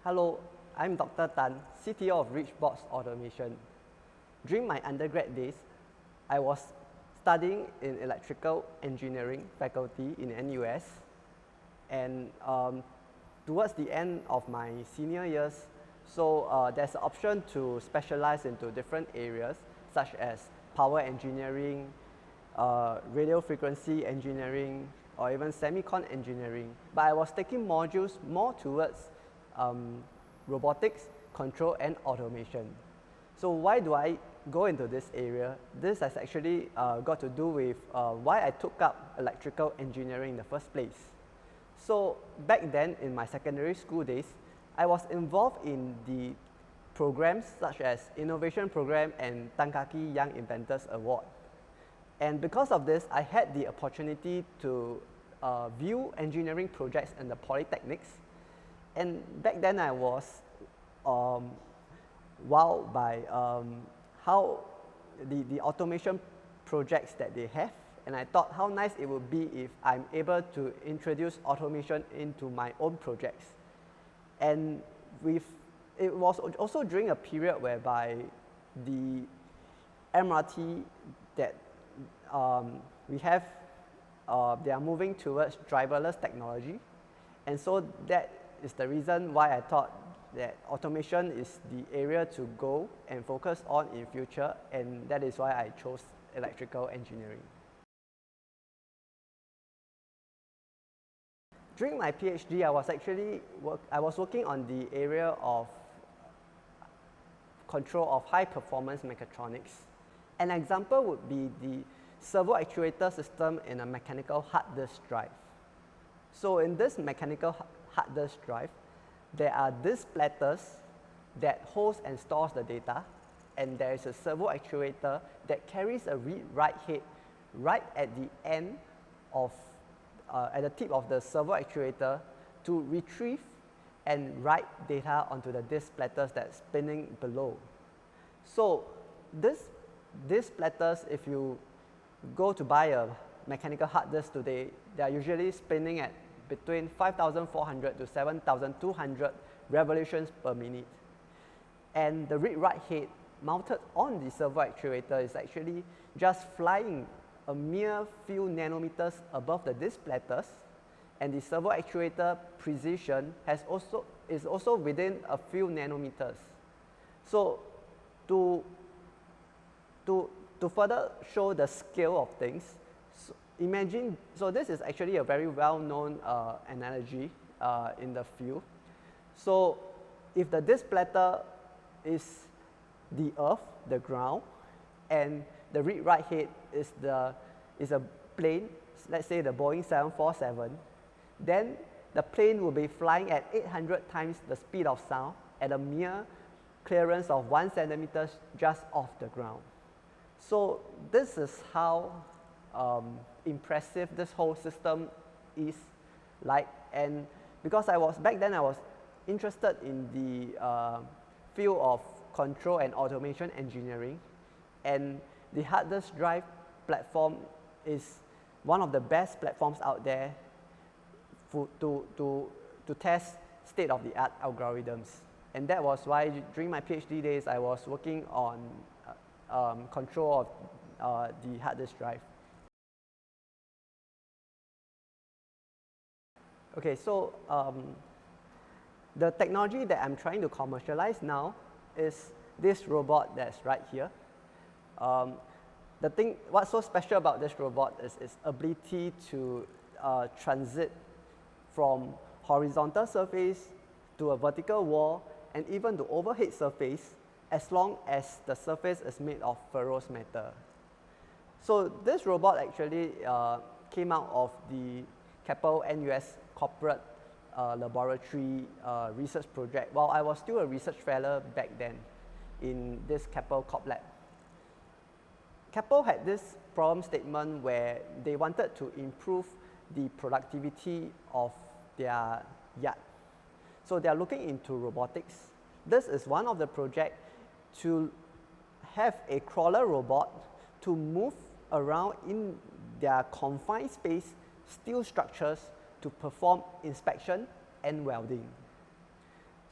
Hello, I'm Dr. Tan, CTO of Reachbots Automation. During my undergrad days, I was studying in electrical engineering faculty in NUS, and towards the end of my senior years, there's an option to specialize into different areas such as power engineering, radio frequency engineering, or even semicon engineering. But I was taking modules more towards robotics, control, and automation. So why do I go into this area? This has actually got to do with why I took up electrical engineering in the first place. So back then in my secondary school days, I was involved in the programs such as Innovation Program and Tan Kaki Young Inventors Award. And because of this, I had the opportunity to view engineering projects in the polytechnics. And back then I was wowed by how the automation projects that they have. And I thought how nice it would be if I'm able to introduce automation into my own projects. And it was also during a period whereby the MRT that we have, they are moving towards driverless technology. And so that is the reason why I thought that automation is the area to go and focus on in future, and that is why I chose electrical engineering. During my PhD, I was working on the area of control of high performance mechatronics. An example would be the servo actuator system in a mechanical hard disk drive. So in this mechanical hard disk drive, there are disk platters that holds and stores the data, and there is a servo actuator that carries a read-write head right at the end of at the tip of the servo actuator to retrieve and write data onto the disk platters that's spinning below. So these platters, if you go to buy a mechanical hard disk today, they are usually spinning at between 5,400 to 7,200 revolutions per minute. And the read-write head mounted on the servo actuator is actually just flying a mere few nanometers above the disk platters, and the servo actuator precision is also within a few nanometers. So to further show the scale of things, so this is actually a very well-known analogy in the field. So if the disk platter is the earth, the ground, and the read-write head is a plane, let's say the Boeing 747, then the plane will be flying at 800 times the speed of sound at a mere clearance of 1 centimeter just off the ground. So this is how impressive this whole system is like. And because back then I was interested in the field of control and automation engineering, and the hard disk drive platform is one of the best platforms out there to test state-of-the-art algorithms. And that was why during my PhD days I was working on control of the hard disk drive. Okay, so the technology that I'm trying to commercialize now is this robot that's right here. What's so special about this robot is its ability to transit from horizontal surface to a vertical wall and even to overhead surface, as long as the surface is made of ferrous metal. So this robot actually came out of the Keppel NUS corporate laboratory research project while I was still a research fellow back then in this Keppel Corp Lab. Keppel had this problem statement where they wanted to improve the productivity of their yard. So they are looking into robotics. This is one of the projects to have a crawler robot to move around in their confined space steel structures to perform inspection and welding.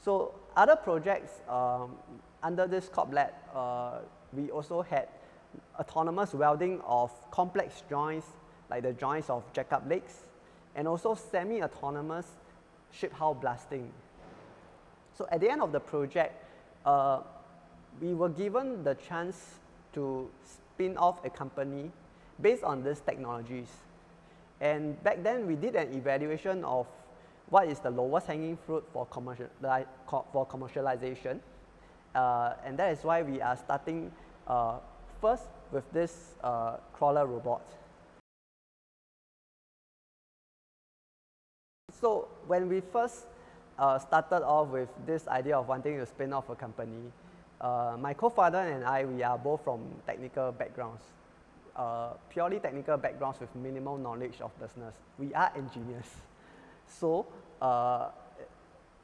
So other projects under this corp lab, we also had autonomous welding of complex joints, like the joints of jack-up legs, and also semi-autonomous ship hull blasting. So at the end of the project, we were given the chance to spin off a company based on these technologies. And back then, we did an evaluation of what is the lowest hanging fruit for commercialization. And that is why we are starting first with this crawler robot. So when we first started off with this idea of wanting to spin off a company, my co-founder and I, we are both from technical backgrounds, purely technical backgrounds with minimal knowledge of business. We are engineers. So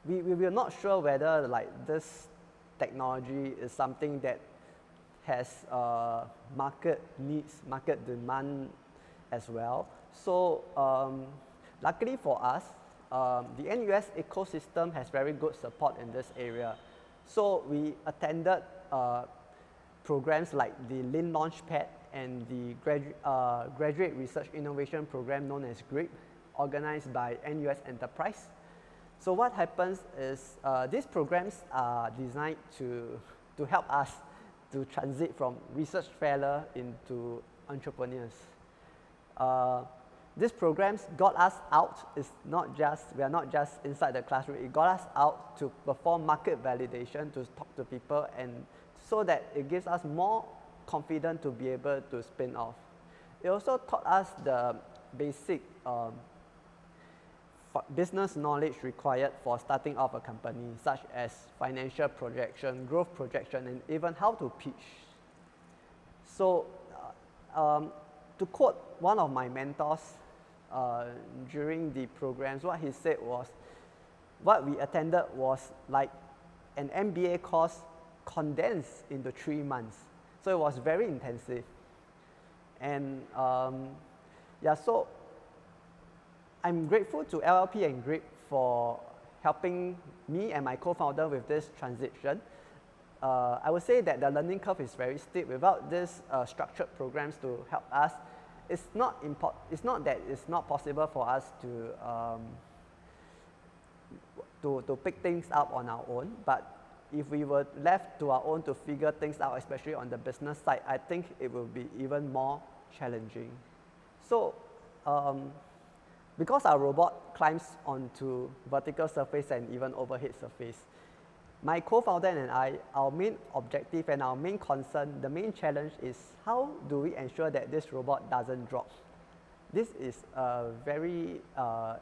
we were not sure whether like this technology is something that has market needs, market demand as well. So luckily for us, the NUS ecosystem has very good support in this area. So we attended programs like the Lean Launchpad and the Graduate Research Innovation Program known as GRIP, organized by NUS Enterprise. So what happens is these programs are designed to help us to transit from research fellow into entrepreneurs. These programs got us out. We are not just inside the classroom. It got us out to perform market validation, to talk to people, and so that it gives us more confidence to be able to spin off. It also taught us the basic business knowledge required for starting off a company, such as financial projection, growth projection, and even how to pitch. So to quote one of my mentors during the programs, what he said was, what we attended was like an MBA course condensed into 3 months. So it was very intensive. And yeah, so I'm grateful to LLP and GRIP for helping me and my co-founder with this transition. I would say that the learning curve is very steep. Without these structured programs to help us, it's not that it's not possible for us to pick things up on our own, but if we were left to our own to figure things out, especially on the business side, I think it will be even more challenging. So because our robot climbs onto vertical surface and even overhead surface, my co-founder and I, our main objective and our main concern, the main challenge is how do we ensure that this robot doesn't drop? This is a very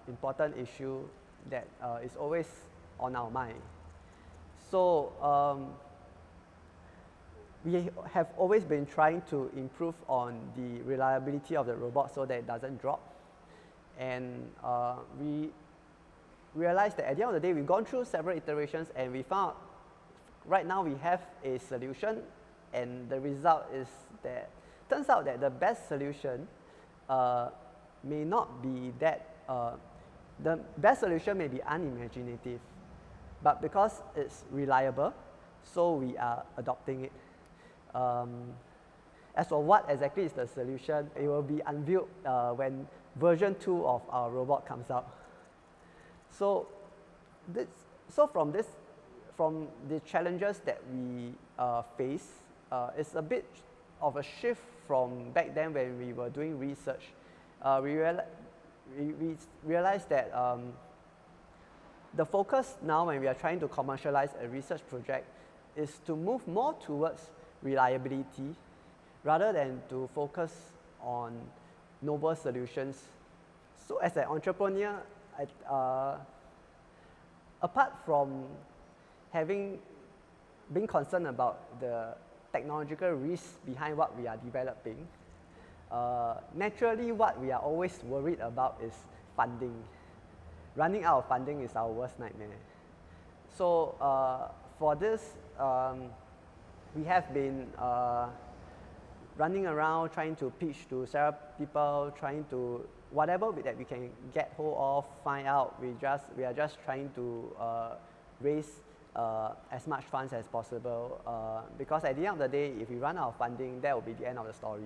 important issue that is always on our mind. So we have always been trying to improve on the reliability of the robot so that it doesn't drop. And we realized that at the end of the day, we've gone through several iterations and we found right now we have a solution, and the result is that turns out that the best solution may not be that, the best solution may be unimaginative, but because it's reliable, so we are adopting it. As for what exactly is the solution, it will be unveiled when version 2 of our robot comes out. So from the challenges that we face, it's a bit of a shift from back then when we were doing research. We realized that the focus now when we are trying to commercialize a research project is to move more towards reliability rather than to focus on novel solutions. So as an entrepreneur, apart from being concerned about the technological risks behind what we are developing, naturally what we are always worried about is funding. Running out of funding is our worst nightmare. So for this, we have been running around trying to pitch to several people, trying to whatever that we can get hold of, find out. We are just trying to raise as much funds as possible because at the end of the day, if we run out of funding, that will be the end of the story.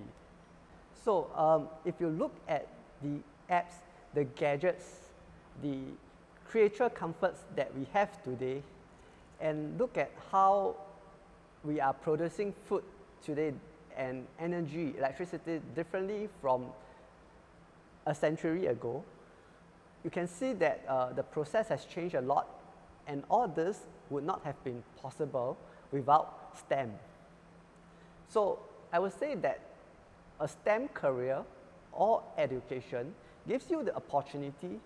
So if you look at the apps, the gadgets, the creature comforts that we have today, and look at how we are producing food today and energy, electricity differently from a century ago, you can see that the process has changed a lot, and all this would not have been possible without STEM. So I would say that a STEM career or education gives you the opportunity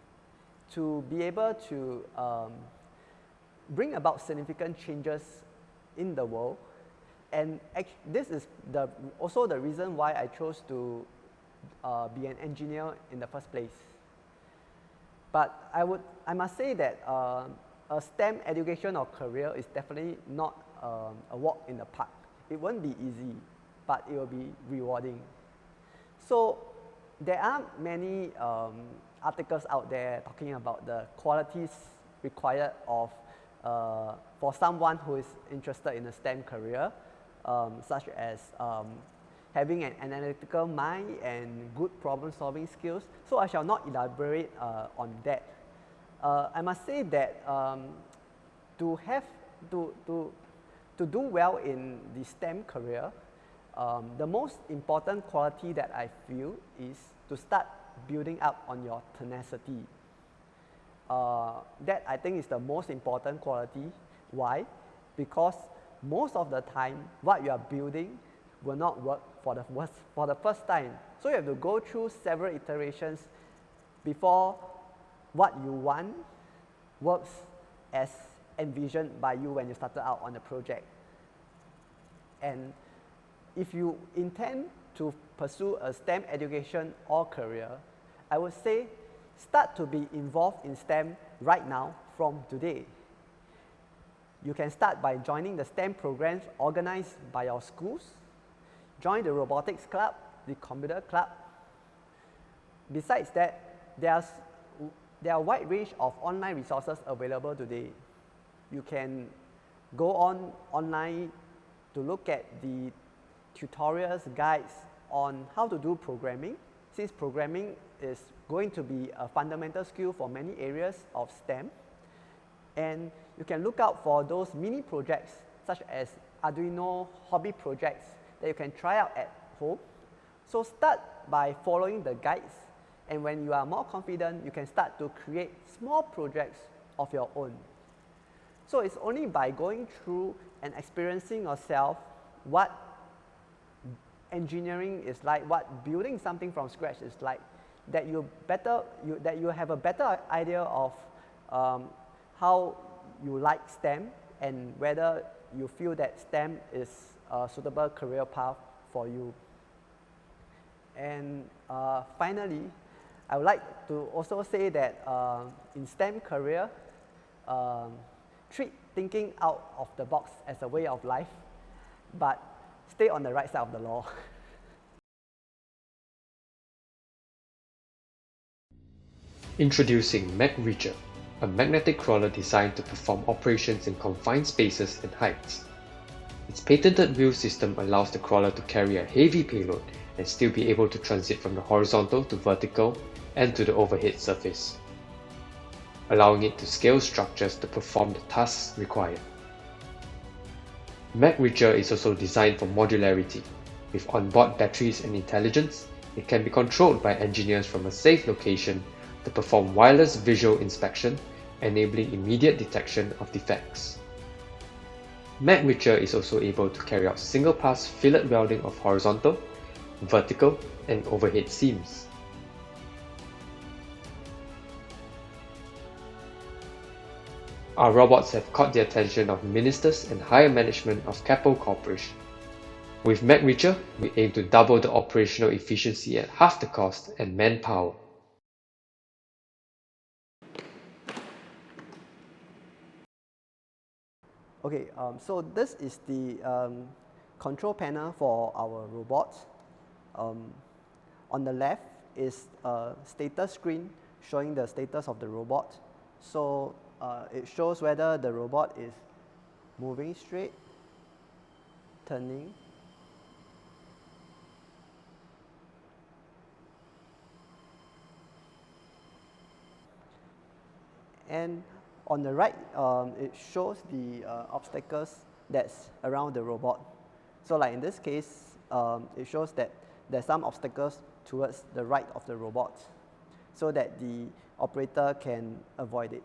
to be able to bring about significant changes in the world, and this is also the reason why I chose to be an engineer in the first place. But I must say that a STEM education or career is definitely not a walk in the park. It won't be easy, but it will be rewarding. So there are many articles out there talking about the qualities required of for someone who is interested in a STEM career, such as having an analytical mind and good problem-solving skills. So I shall not elaborate on that. I must say that to do well in the STEM career, the most important quality that I feel is to start building up on your tenacity. That I think is the most important quality. Why? Because most of the time, what you are building will not work for the first time. So you have to go through several iterations before what you want works as envisioned by you when you started out on the project. And if you intend to pursue a STEM education or career, I would say start to be involved in STEM right now from today. You can start by joining the STEM programs organized by your schools, join the robotics club, the computer club. Besides that, there are a wide range of online resources available today. You can go online to look at the tutorials, guides on how to do programming, since programming is going to be a fundamental skill for many areas of STEM. And you can look out for those mini projects such as Arduino hobby projects that you can try out at home. So start by following the guides, and when you are more confident, you can start to create small projects of your own. So it's only by going through and experiencing yourself what engineering is like, what building something from scratch is like, that you have a better idea of how you like STEM and whether you feel that STEM is a suitable career path for you. And finally, I would like to also say that in STEM career, treat thinking out of the box as a way of life, but stay on the right side of the law. Introducing MagReacher, a magnetic crawler designed to perform operations in confined spaces and heights. Its patented wheel system allows the crawler to carry a heavy payload and still be able to transit from the horizontal to vertical and to the overhead surface, allowing it to scale structures to perform the tasks required. MagReacher is also designed for modularity. With onboard batteries and intelligence, it can be controlled by engineers from a safe location to perform wireless visual inspection, enabling immediate detection of defects. MagReacher is also able to carry out single-pass fillet welding of horizontal, vertical, and overhead seams. Our robots have caught the attention of ministers and higher management of Keppel Corporation. With MagReacher, we aim to double the operational efficiency at half the cost and manpower. Okay, so this is the control panel for our robots. On the left is a status screen showing the status of the robot. So it shows whether the robot is moving straight, turning, and on the right, it shows the obstacles that's around the robot. So like in this case, it shows that there's some obstacles towards the right of the robot so that the operator can avoid it.